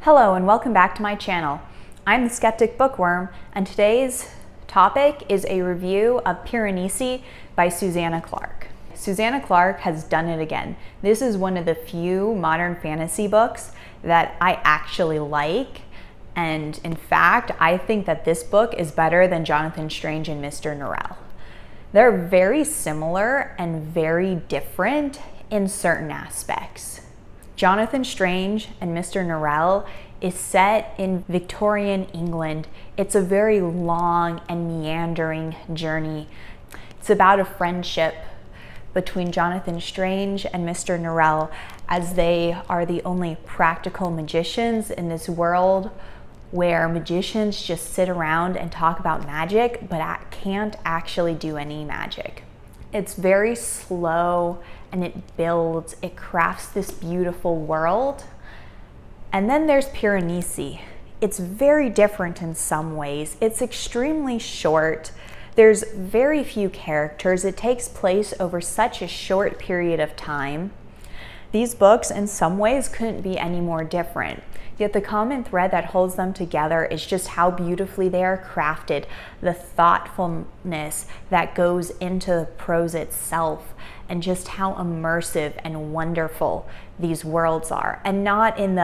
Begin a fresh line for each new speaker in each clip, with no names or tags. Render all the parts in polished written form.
Hello and welcome back to my channel. I'm the Skeptic Bookworm, and today's topic is a review of Piranesi by Susanna Clark. Susanna Clark has done it again. This is one of the few modern fantasy books that I actually like, and in fact, I think that this book is better than Jonathan Strange and Mr. Norrell. They're very similar and very different in certain aspects. Jonathan Strange and Mr. Norrell is set in Victorian England. It's a very long and meandering journey. It's about a friendship between Jonathan Strange and Mr. Norrell, as they are the only practical magicians in this world where magicians just sit around and talk about magic but can't actually do any magic. It's very slow and it builds, it crafts this beautiful world. And then there's Piranesi. It's very different in some ways. It's extremely short. There's very few characters. It takes place over such a short period of time. These books in some ways couldn't be any more different. Yet the common thread that holds them together is just how beautifully they are crafted, the thoughtfulness that goes into the prose itself, and just how immersive and wonderful these worlds are. And not in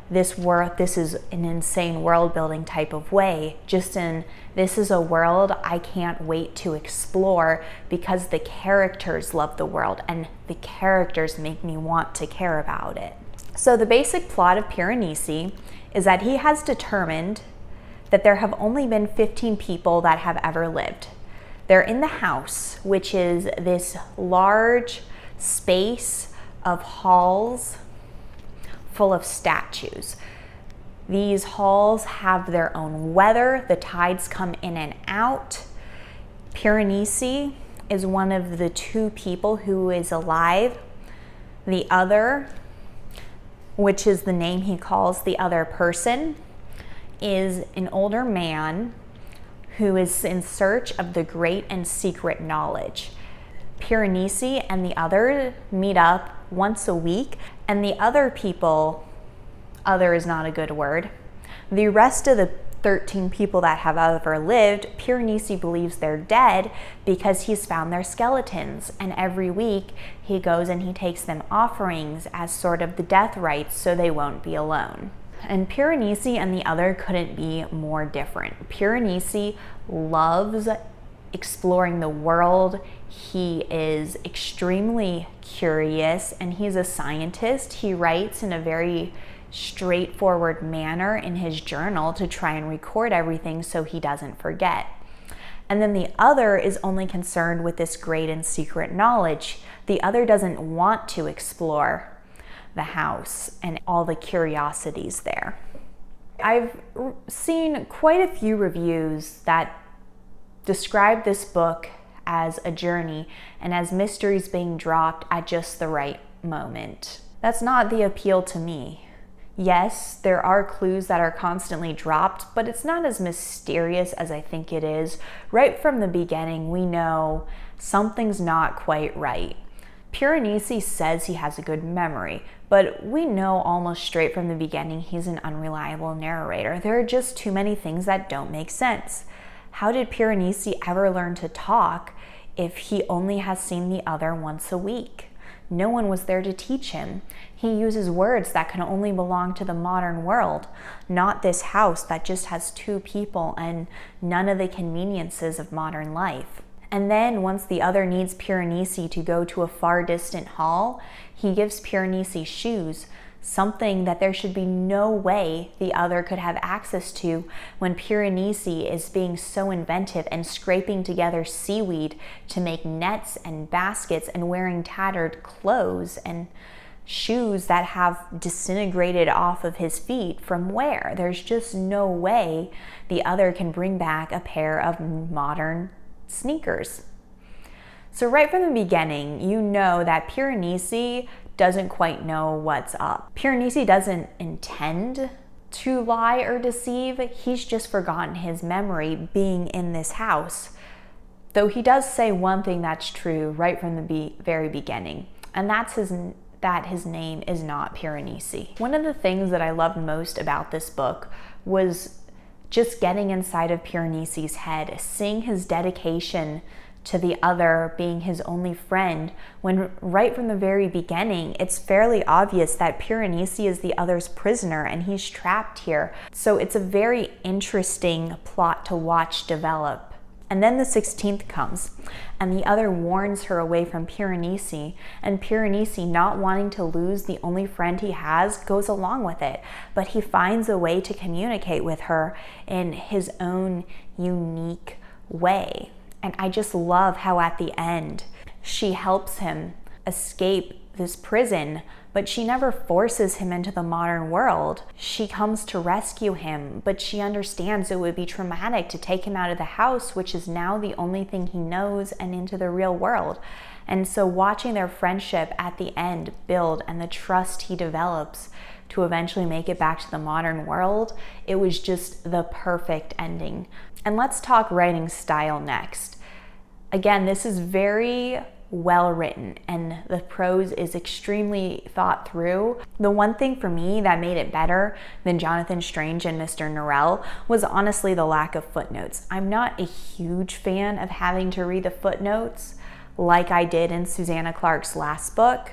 this is an insane world building type of way, just in this is a world I can't wait to explore because the characters love the world and the characters make me want to care about it. So the basic plot of Piranesi is that he has determined that there have only been 15 people that have ever lived. They're in the house, which is this large space of halls full of statues. These halls have their own weather. The tides come in and out. Piranesi is one of the two people who is alive. The other, which is the name he calls the other person, is an older man who is in search of the great and secret knowledge. Piranesi and the other meet up once a week, and the other people, other is not a good word, the rest of the 13 people that have ever lived, Piranesi believes they're dead because he's found their skeletons, and every week he goes and he takes them offerings as sort of the death rites so they won't be alone. And Piranesi and the other couldn't be more different. Piranesi loves exploring the world. He is extremely curious and he's a scientist. He writes in a very straightforward manner in his journal to try and record everything so he doesn't forget. And then the other is only concerned with this great and secret knowledge. The other doesn't want to explore the house and all the curiosities there. I've seen quite a few reviews that describe this book as a journey and as mysteries being dropped at just the right moment. That's not the appeal to me. Yes, there are clues that are constantly dropped, but it's not as mysterious as I think it is. Right from the beginning, we know something's not quite right. Piranesi says he has a good memory, but we know almost straight from the beginning he's an unreliable narrator. There are just too many things that don't make sense. How did Piranesi ever learn to talk if he only has seen the other once a week? No one was there to teach him. He uses words that can only belong to the modern world, not this house that just has two people and none of the conveniences of modern life. And then once the other needs Piranesi to go to a far distant hall, he gives Piranesi shoes, something that there should be no way the other could have access to when Piranesi is being so inventive and scraping together seaweed to make nets and baskets and wearing tattered clothes and shoes that have disintegrated off of his feet from where? There's just no way the other can bring back a pair of modern sneakers. So right from the beginning, you know that Piranesi doesn't quite know what's up. Piranesi doesn't intend to lie or deceive. He's just forgotten his memory being in this house. Though he does say one thing that's true right from the very beginning, and that's his that his name is not Piranesi. One of the things that I loved most about this book was just getting inside of Piranesi's head, seeing his dedication to the other being his only friend, when right from the very beginning, it's fairly obvious that Piranesi is the other's prisoner and he's trapped here. So it's a very interesting plot to watch develop. And then the 16th comes, and the other warns her away from Piranesi, and Piranesi, not wanting to lose the only friend he has, goes along with it. But he finds a way to communicate with her in his own unique way. And I just love how at the end, she helps him escape this prison, but she never forces him into the modern world. She comes to rescue him, but she understands it would be traumatic to take him out of the house, which is now the only thing he knows, and into the real world. And so watching their friendship at the end build and the trust he develops to eventually make it back to the modern world, it was just the perfect ending. And let's talk writing style next. Again, this is very well written and the prose is extremely thought through. The one thing for me that made it better than Jonathan Strange and Mr. Norrell was honestly the lack of footnotes. I'm not a huge fan of having to read the footnotes like I did in Susanna Clark's last book.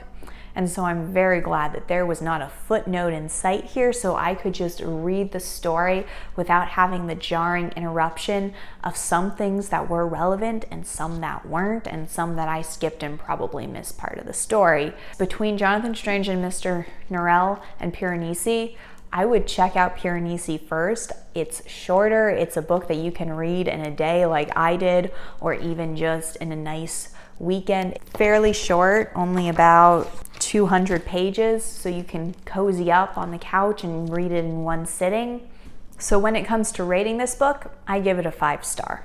And so I'm very glad that there was not a footnote in sight here, so I could just read the story without having the jarring interruption of some things that were relevant and some that weren't, and some that I skipped and probably missed part of the story. Between Jonathan Strange and Mr. Norrell and Piranesi, I would check out Piranesi first. It's shorter, it's a book that you can read in a day like I did, or even just in a nice weekend. Fairly short, only about 200 pages, so you can cozy up on the couch and read it in one sitting. So when it comes to rating this book, I give it a 5-star.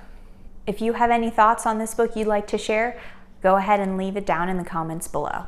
If you have any thoughts on this book you'd like to share, go ahead and leave it down in the comments below.